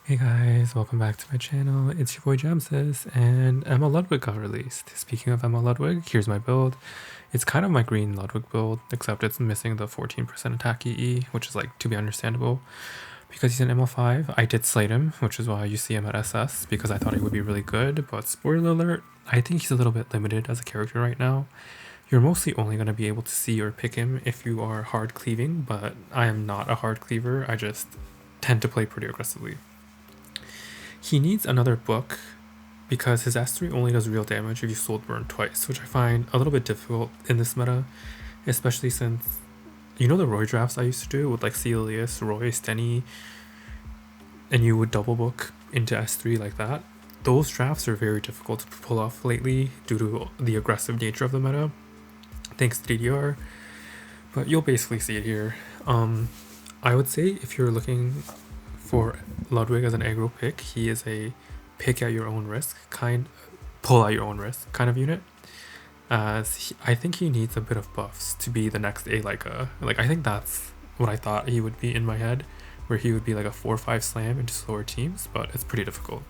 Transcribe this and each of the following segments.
Hey guys, welcome back to my channel. It's your boy Jamsys, and Emma Ludwig got released. Speaking of Emma Ludwig, here's my build. It's kind of my green Ludwig build, except it's missing the 14% attack EE, which is like to be understandable. Because he's an ML5, I did slate him, which is why you see him at SS, because I thought he would be really good, but spoiler alert, I think he's a little bit limited as a character right now. You're mostly only going to be able to see or pick him if you are hard cleaving, but I am not a hard cleaver, I just tend to play pretty aggressively. He needs another book because his S3 only does real damage if you soul burn twice, which I find a little bit difficult in this meta, especially since, you know, the Roy drafts I used to do with like Celius, Roy, Stenny, and you would double book into S3 like that. Those drafts are very difficult to pull off lately due to the aggressive nature of the meta, thanks to DDR, but you'll basically see it here. I would say if you're looking for Ludwig as an aggro pick, he is a pick at your own risk, pull at your own risk kind of unit. As I think he needs a bit of buffs to be the next like I think that's what I thought he would be in my head, where he would be like a 4-5 slam into slower teams, but it's pretty difficult.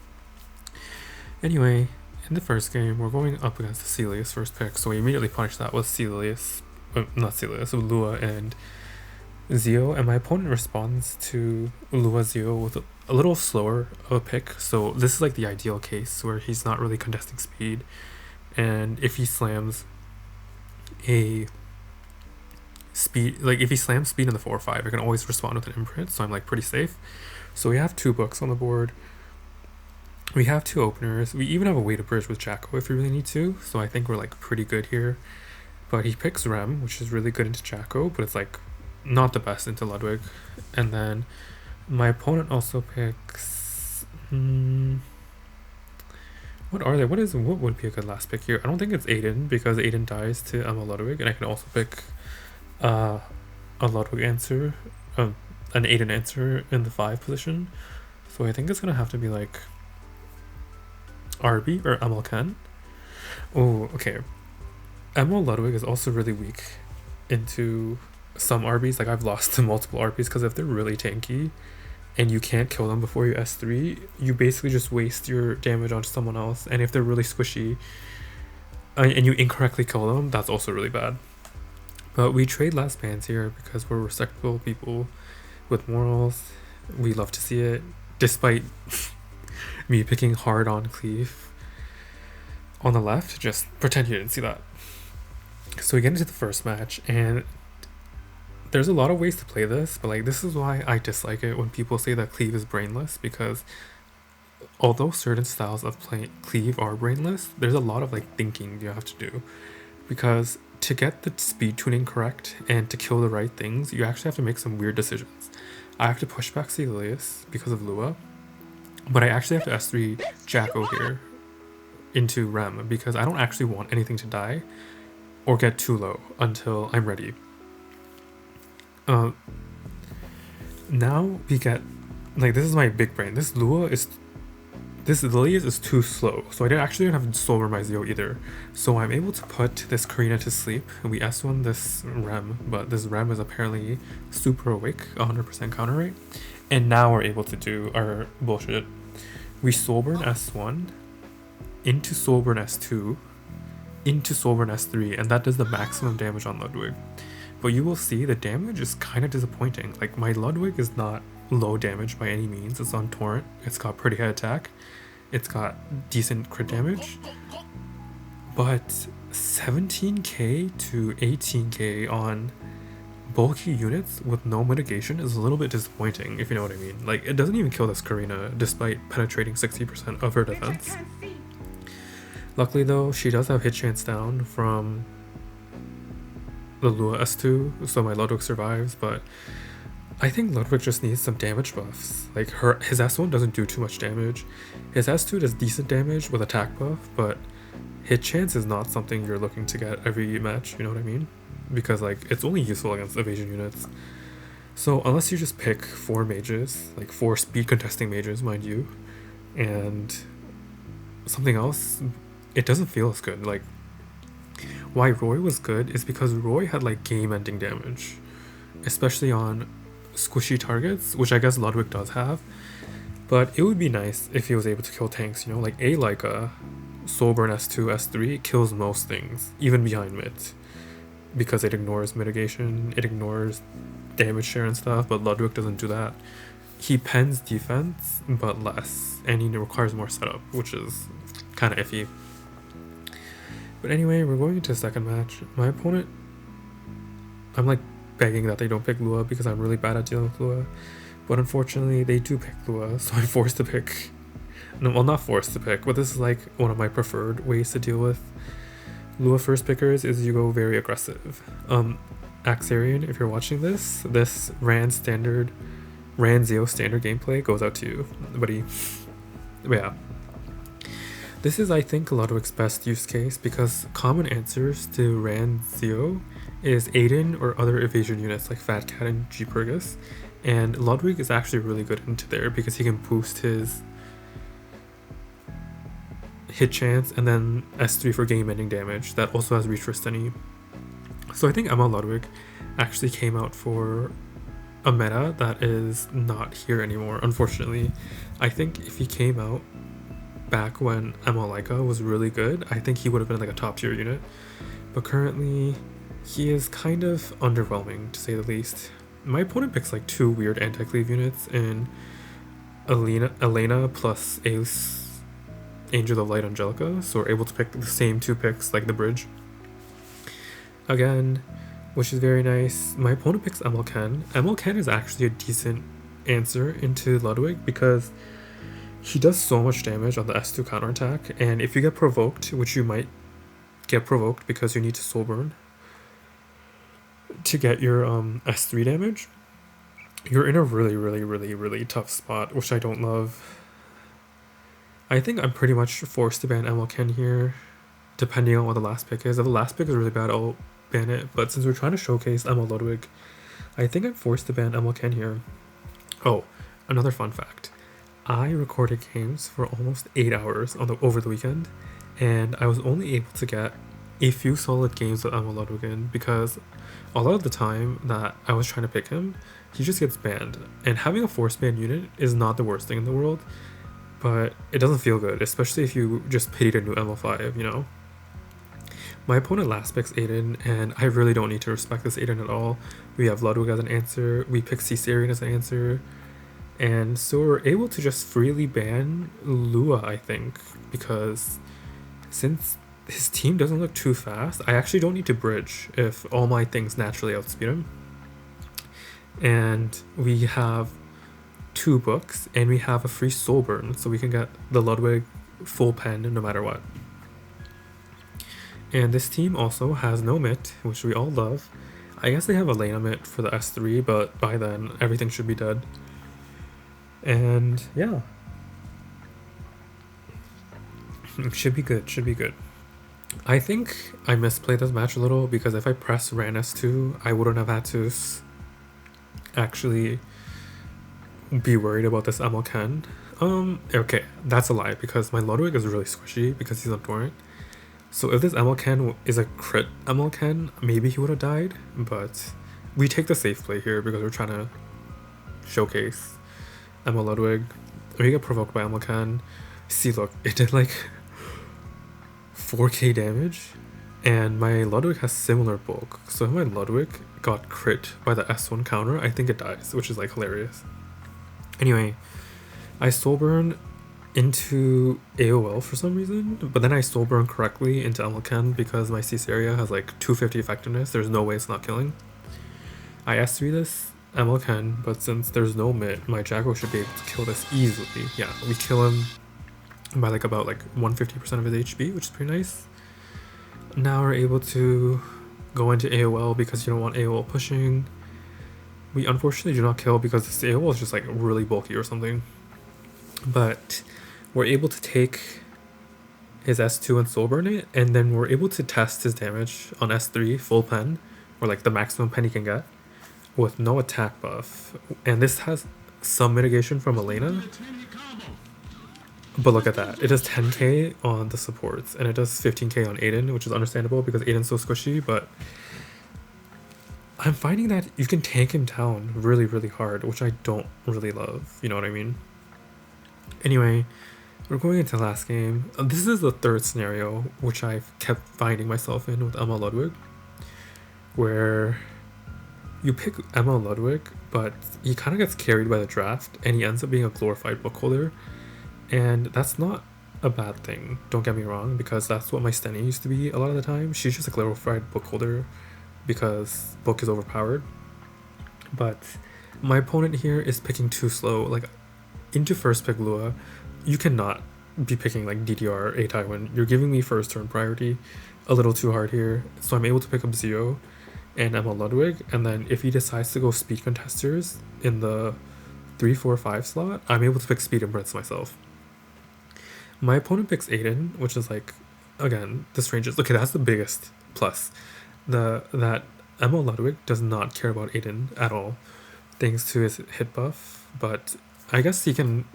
Anyway, in the first game, we're going up against the Celius first pick, so we immediately punish that with Celius, not Celius, with Lua and Zio, and my opponent responds to Lua Zio with a little slower of a pick, so this is like the ideal case where he's not really contesting speed, and if he slams a speed, like if he slams speed in the 4 or 5, I can always respond with an imprint, so I'm like pretty safe. So we have 2 books on the board, we have 2 openers, we even have a way to bridge with Jacko if we really need to, so I think we're like pretty good here. But he picks Rem, which is really good into Jacko, but it's like not the best into Ludwig. And then my opponent also picks what are they? What would be a good last pick here? I don't think it's Aiden, because Aiden dies to Emma Ludwig, and I can also pick a Ludwig answer, an Aiden answer in the 5 position. So I think it's gonna have to be like Arby or Emil Ken. Oh, okay. Emil Ludwig is also really weak into some RBs. Like I've lost to multiple RBs because if they're really tanky and you can't kill them before you S3, you basically just waste your damage on someone else, and if they're really squishy and you incorrectly kill them, that's also really bad. But we trade last bands here because we're respectable people with morals. We love to see it, despite me picking hard on Cleave on the left. Just pretend you didn't see that. So we get into the first match, and there's a lot of ways to play this, but like this is why I dislike it when people say that Cleave is brainless, because although certain styles of playing Cleave are brainless, there's a lot of like thinking you have to do, because to get the speed tuning correct and to kill the right things, you actually have to make some weird decisions. I have to push back Celius because of Lua, but I actually have to S3 Jacko here into Rem because I don't actually want anything to die or get too low until I'm ready. Now we get, like, this is my big brain. This Lilius is too slow, so I didn't have to soul my Zio either. So I'm able to put this Karina to sleep, and we S1 this Rem, but this Rem is apparently super awake, 100% counter rate. And now we're able to do our bullshit. We Soulburn S1 into Soulburn S2 into Soulburn S3, and that does the maximum damage on Ludwig. But you will see the damage is kind of disappointing. Like, my Ludwig is not low damage by any means. It's on Torrent, it's got pretty high attack, it's got decent crit damage, but 17k to 18k on bulky units with no mitigation is a little bit disappointing, if you know what I mean. Like, it doesn't even kill this Karina despite penetrating 60% of her defense. Luckily though, she does have hit chance down from the Lua S2, so my Ludwig survives, but I think Ludwig just needs some damage buffs. Like, his S1 doesn't do too much damage. His S2 does decent damage with attack buff, but hit chance is not something you're looking to get every match, you know what I mean? Because like, it's only useful against evasion units. So unless you just pick 4 mages, like 4 speed contesting mages, mind you, and something else, it doesn't feel as good. Like, why Roy was good is because Roy had like game-ending damage, especially on squishy targets, which I guess Ludwig does have. But it would be nice if he was able to kill tanks, you know, like a Soulburn S2, S3 kills most things, even behind mid, because it ignores mitigation, it ignores damage share and stuff, but Ludwig doesn't do that. He pens defense, but less, and he requires more setup, which is kind of iffy. But anyway, we're going into the second match. My opponent, I'm like begging that they don't pick Lua because I'm really bad at dealing with Lua, but unfortunately they do pick Lua, so I'm forced to pick. No, well, not forced to pick, but this is like one of my preferred ways to deal with Lua first pickers is you go very aggressive. Axarian, if you're watching this Ran Zeo standard gameplay goes out to you, buddy. But yeah. This is, I think, Ludwig's best use case because common answers to Ran Zeo is Aiden or other evasion units like Fat Cat and G-Purgus, and Ludwig is actually really good into there because he can boost his hit chance and then S3 for game-ending damage that also has reach for stunny. So I think Emma Ludwig actually came out for a meta that is not here anymore, unfortunately. I think if he came out back when Emma Leica was really good, I think he would have been like a top tier unit. But currently, he is kind of underwhelming, to say the least. My opponent picks like two weird anti-cleave units in Elena plus Ace Angel of Light Angelica, so we're able to pick the same two picks like the bridge. Again, which is very nice. My opponent picks MLKen. MLKen is actually a decent answer into Ludwig because he does so much damage on the S2 counterattack, and if you get provoked, which you might get provoked because you need to soul burn to get your S3 damage, you're in a really tough spot, which I don't love. I think I'm pretty much forced to ban MLKen here, depending on what the last pick is. If the last pick is really bad, I'll ban it, but since we're trying to showcase Emma Ludwig, I think I'm forced to ban MLKen here. Oh, another fun fact. I recorded games for almost 8 hours over the weekend, and I was only able to get a few solid games with Emma Ludwig in because a lot of the time that I was trying to pick him, he just gets banned. And having a force ban unit is not the worst thing in the world, but it doesn't feel good, especially if you just pitied a new ML5, you know? My opponent last picks Aiden, and I really don't need to respect this Aiden at all. We have Ludwig as an answer, we pick Caesarian as an answer, and so we're able to just freely ban Lua, I think, because since his team doesn't look too fast, I actually don't need to bridge if all my things naturally outspeed him. And we have 2 books, and we have a free soul burn, so we can get the Ludwig full pen no matter what. And this team also has no mitt, which we all love. I guess they have a Elena mitt for the S3, but by then everything should be dead. And yeah, it should be good. I think I misplayed this match a little because if I pressed Ran S2, I wouldn't have had to actually be worried about this MLKen. Okay, that's a lie because my Ludwig is really squishy because he's on torrent. So if this MLKen is a crit MLKen, maybe he would have died, but we take the safe play here because we're trying to showcase Emma Ludwig. We get provoked by MLKen. See, look, it did like 4k damage, and my Ludwig has similar bulk. So if my Ludwig got crit by the S1 counter, I think it dies, which is like hilarious. Anyway, I soul burn into AOL for some reason, but then I soul burn correctly into MLKen because my Caesarea has like 250 effectiveness. There's no way it's not killing. I S3 this MLKen, but since there's no mitt, my Jackal should be able to kill this easily. Yeah, we kill him by like about like 150% of his HP, which is pretty nice. Now we're able to go into AOL because you don't want AOL pushing. We unfortunately do not kill because this AOL is just like really bulky or something. But we're able to take his S2 and soul burn it, and then we're able to test his damage on S3 full pen, or like the maximum pen he can get, with no attack buff. And this has some mitigation from Elena, but look at that, it does 10k on the supports and it does 15k on Aiden, which is understandable because Aiden's so squishy. But I'm finding that you can tank him down really hard, which I don't really love, you know what I mean? Anyway, we're going into the last game. This is the third scenario, which I've kept finding myself in with Emma Ludwig, where you pick Emma Ludwig, but he kind of gets carried by the draft, and he ends up being a glorified book holder. And that's not a bad thing, don't get me wrong, because that's what my Stenny used to be a lot of the time. She's just a glorified book holder because book is overpowered. But my opponent here is picking too slow. Like, into first pick Lua, you cannot be picking like DDR A Taiwan. You're giving me first turn priority a little too hard here. So I'm able to pick up Zio and Emma Ludwig, and then if he decides to go speed contesters in the 3, 4, 5 slot, I'm able to pick speed imprints myself. My opponent picks Aiden, which is like, again, this range is, okay, that's the biggest plus. That Emma Ludwig does not care about Aiden at all, thanks to his hit buff, but I guess he can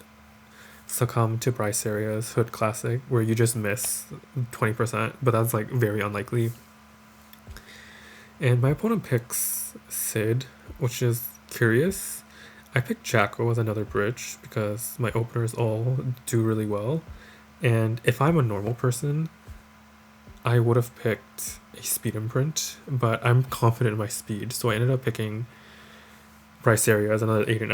succumb to Bryce Aria's Hood Classic, where you just miss 20%, but that's like very unlikely. And my opponent picks Sid, which is curious. I picked Jacko as another bridge because my openers all do really well. And if I'm a normal person, I would have picked a speed imprint, but I'm confident in my speed, so I ended up picking Bryce Area as another Aiden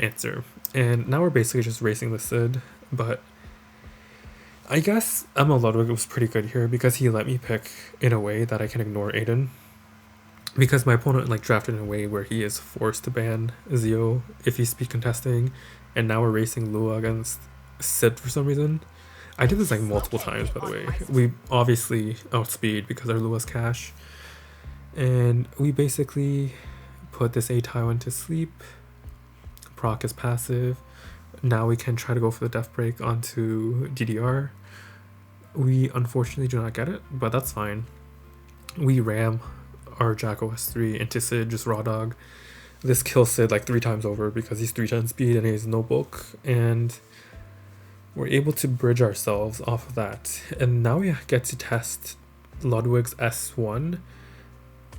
answer. And now we're basically just racing the Sid, but I guess Emma Ludwig was pretty good here because he let me pick in a way that I can ignore Aiden. Because my opponent like drafted in a way where he is forced to ban Zio if he's speed contesting, and now we're racing Lua against Sid for some reason. I did this like multiple times, by the way. We obviously outspeed because our Lua's cash. And we basically put this A Taiwan to sleep. Proc is passive. Now we can try to go for the death break onto DDR. We unfortunately do not get it, but that's fine. We ram our Jacko S3 into Sid, just raw dog. This kills Sid like 3 times over because he's 310 speed and he has no book, and we're able to bridge ourselves off of that. And now we get to test Ludwig's S1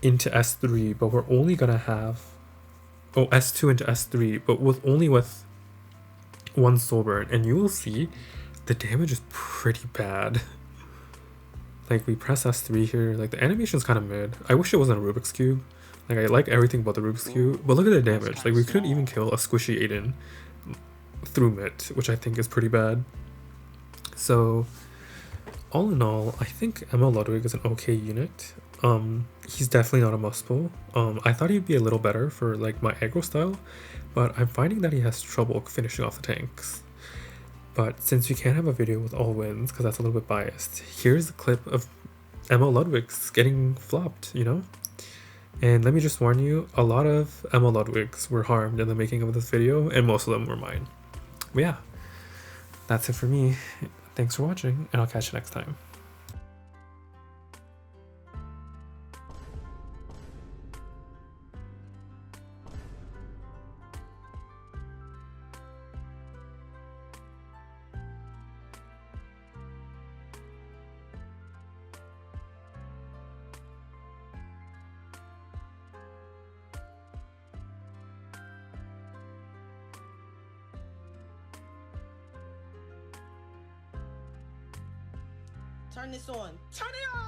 into S3, but we're only gonna have S2 into S3, but with one soul burn, and you will see the damage is pretty bad. Like, we press S3 here, like the animation's kind of mid. I wish it wasn't a Rubik's Cube. Like, I like everything about the Rubik's Cube, but look at the damage. Like, we couldn't even kill a squishy Aiden through mid, which I think is pretty bad. So all in all, I think Emma Ludwig is an okay unit. He's definitely not a must pull. I thought he'd be a little better for like my aggro style, but I'm finding that he has trouble finishing off the tanks. But since we can't have a video with all wins because that's a little bit biased, here's a clip of Emma Ludwig's getting flopped, you know? And let me just warn you, a lot of Emma Ludwigs were harmed in the making of this video, and most of them were mine. But yeah, that's it for me. Thanks for watching, and I'll catch you next time. Turn this on. Turn it on!